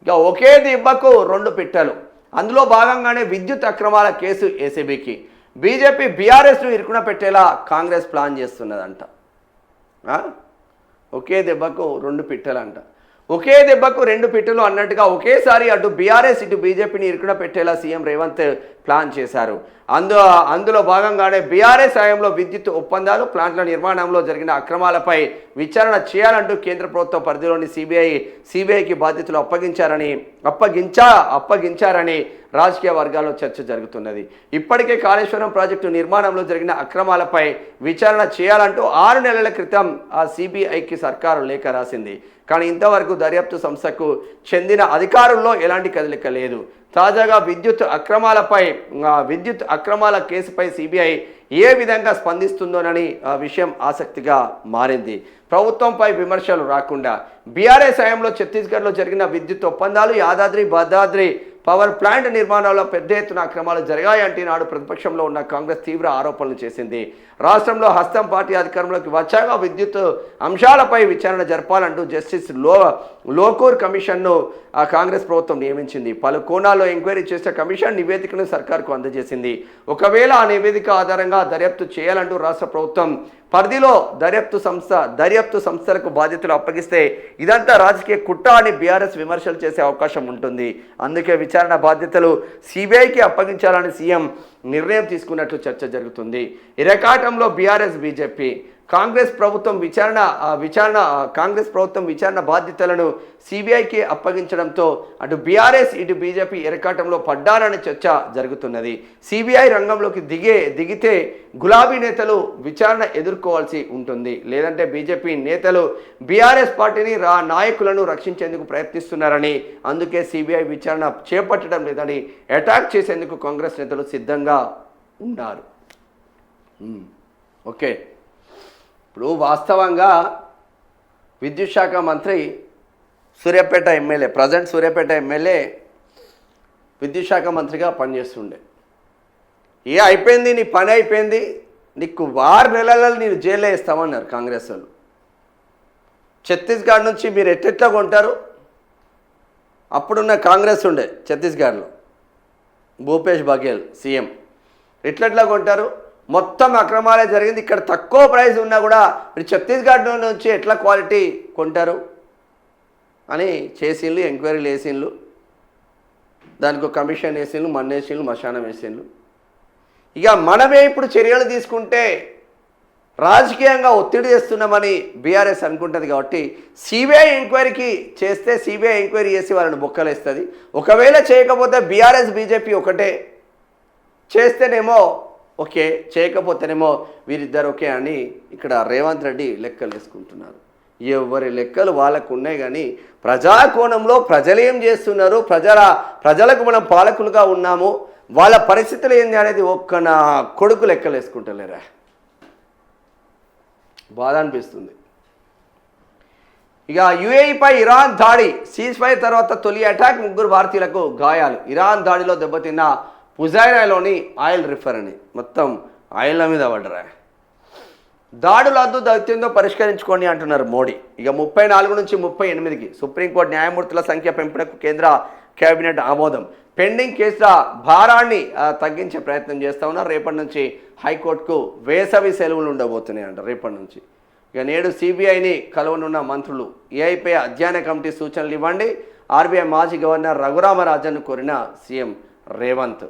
ఇక ఒకే దెబ్బకు రెండు పిట్టలు. అందులో భాగంగానే విద్యుత్ అక్రమాల కేసు ఏసీబీకి. బీజేపీ బీఆర్ఎస్ను ఇరుకున పెట్టేలా కాంగ్రెస్ ప్లాన్ చేస్తున్నదంట. ఒకే దెబ్బకు రెండు పిట్టలంట. ఒకే దెబ్బకు రెండు పిట్టలు అన్నట్టుగా ఒకేసారి అటు బీఆర్ఎస్ ఇటు బీజేపీని ఇరుకున పెట్టేలా సీఎం రేవంత్ ప్లాన్ చేశారు. అందులో భాగంగానే బీఆర్ఎస్ హయాంలో విద్యుత్ ఒప్పందాలు, ప్లాంట్ల నిర్మాణంలో జరిగిన అక్రమాలపై విచారణ చేయాలంటూ కేంద్ర ప్రభుత్వ పరిధిలోని సిబిఐకి బాధ్యతలు అప్పగించారని రాజకీయ వర్గాల్లో చర్చ జరుగుతున్నది. ఇప్పటికే కాళేశ్వరం ప్రాజెక్టు నిర్మాణంలో జరిగిన అక్రమాలపై విచారణ చేయాలంటూ 6 నెలల క్రితం ఆ సిబిఐకి సర్కారు లేఖ రాసింది. కానీ ఇంతవరకు దర్యాప్తు సంస్థకు చెందిన అధికారుల్లో ఎలాంటి కదలిక లేదు. తాజాగా విద్యుత్ అక్రమాల కేసుపై సిబిఐ ఏ విధంగా స్పందిస్తుందోనని విషయం ఆసక్తిగా మారింది. ప్రభుత్వంపై విమర్శలు రాకుండా బీఆర్ఎస్ హయాంలో ఛత్తీస్గఢ్లో జరిగిన విద్యుత్ ఒప్పందాలు, యాదాద్రి భద్రాద్రి పవర్ ప్లాంట్ నిర్మాణంలో పెద్ద ఎత్తున అక్రమాలు జరిగాయంటే నాడు ప్రతిపక్షంలో ఉన్న కాంగ్రెస్ తీవ్ర ఆరోపణలు చేసింది. రాష్ట్రంలో హస్తం పార్టీ అధికారంలోకి వచ్చాక విద్యుత్ అంశాలపై విచారణ జరపాలంటూ జస్టిస్ లోకూర్ కమిషన్ను కాంగ్రెస్ ప్రభుత్వం నియమించింది. పలు కోణాల్లో ఎంక్వైరీ చేసిన కమిషన్ నివేదికను సర్కార్కు అందజేసింది. ఒకవేళ ఆ నివేదిక ఆధారంగా దర్యాప్తు చేయాలంటూ రాష్ట్ర ప్రభుత్వం పరిధిలో దర్యాప్తు సంస్థలకు బాధ్యతలు అప్పగిస్తే ఇదంతా రాజకీయ కుట్ర అని బీఆర్ఎస్ విమర్శలు చేసే అవకాశం ఉంటుంది. అందుకే విచారణ బాధ్యతలు సిబిఐకి అప్పగించాలని సీఎం నిర్ణయం తీసుకున్నట్లు చర్చ జరుగుతుంది. ఇరకాటంలో బీఆర్ఎస్ బీజేపీ కాంగ్రెస్ ప్రభుత్వం విచారణ బాధ్యతలను సిబిఐకి అప్పగించడంతో అటు బీఆర్ఎస్ ఇటు బీజేపీ ఎరకాటంలో పడ్డారనే చర్చ జరుగుతున్నది. సిబిఐ రంగంలోకి దిగితే గులాబీ నేతలు విచారణ ఎదుర్కోవాల్సి ఉంటుంది. లేదంటే బీజేపీ నేతలు బీఆర్ఎస్ పార్టీని నాయకులను రక్షించేందుకు ప్రయత్నిస్తున్నారని, అందుకే సిబిఐ విచారణ చేపట్టడం లేదని అటాక్ చేసేందుకు కాంగ్రెస్ నేతలు సిద్ధంగా ఉన్నారు. ఓకే, ఇప్పుడు వాస్తవంగా విద్యుత్ శాఖ మంత్రి Suryapet MLA, present Suryapet MLA విద్యుత్ శాఖ మంత్రిగా పనిచేస్తుండే. అయిపోయింది, నీ పని అయిపోయింది, నీకు 6 నెలలలో నేను జైల్లో వేస్తామన్నారు కాంగ్రెస్ వాళ్ళు. ఛత్తీస్గఢ్ నుంచి మీరు ఎట్లా కొంటారు? అప్పుడున్న కాంగ్రెస్ ఉండే ఛత్తీస్గఢ్లో భూపేష్ బఘేల్ సీఎం. ఎట్లా కొంటారు? మొత్తం అక్రమాలే జరిగింది. ఇక్కడ తక్కువ ప్రైస్ ఉన్నా కూడా మీరు ఛత్తీస్గఢ్ నుంచి ఎట్లా క్వాలిటీ కొంటారు అని చేసిండ్లు, ఎంక్వైరీలు వేసిండ్లు, దానికి ఒక కమిషన్ వేసిండ్లు, మన్నేసిండ్లు, మశానం వేసిండ్లు. ఇక మనమే ఇప్పుడు చర్యలు తీసుకుంటే రాజకీయంగా ఒత్తిడి చేస్తున్నామని బీఆర్ఎస్ అనుకుంటుంది. కాబట్టి సిబిఐ ఎంక్వైరీకి చేస్తే సిబిఐ ఎంక్వైరీ చేసి వాళ్ళని బొక్కలేస్తుంది. ఒకవేళ చేయకపోతే బీఆర్ఎస్ బీజేపీ ఒకటే, చేస్తేనేమో ఓకే, చేయకపోతేనేమో వీరిద్దరు ఓకే అని ఇక్కడ రేవంత్ రెడ్డి లెక్కలు వేసుకుంటున్నారు. ఎవరి లెక్కలు వాళ్ళకు ఉన్నాయి. కానీ ప్రజాకోణంలో ప్రజలు ఏం చేస్తున్నారు, ప్రజలకు మనం పాలకులుగా ఉన్నాము, వాళ్ళ పరిస్థితులు ఏంది అనేది ఒక్క నా కొడుకు లెక్కలు వేసుకుంటలేరా? బాధ అనిపిస్తుంది. ఇక యుఏఈపై ఇరాన్ దాడి, సీజ్ ఫైర్ తర్వాత తొలి అటాక్, 3 భారతీయులకు గాయాలు. ఇరాన్ దాడిలో దెబ్బతిన్న పుజైరాలోని ఆయిల్ రిఫైనరీ మొత్తం ఆయిల్ల మీద పడ్డరా. దాడుల అద్దు దౌత్యంతో పరిష్కరించుకోండి అంటున్నారు మోడీ. ఇక 34 నుంచి 38కి సుప్రీంకోర్టు న్యాయమూర్తుల సంఖ్య పెంపునకు కేంద్ర కేబినెట్ ఆమోదం. పెండింగ్ కేసుల భారాన్ని తగ్గించే ప్రయత్నం చేస్తూ ఉన్నారు. రేపటి నుంచి హైకోర్టుకు వేసవి సెలవులు ఉండబోతున్నాయి అంట రేపటి నుంచి. ఇక నేడు సిబిఐని కలవనున్న మంత్రులు. ఏఐపై అధ్యయన కమిటీ సూచనలు ఇవ్వండి. ఆర్బీఐ మాజీ గవర్నర్ రఘురామరాజన్ను కోరిన సీఎం రేవంత్.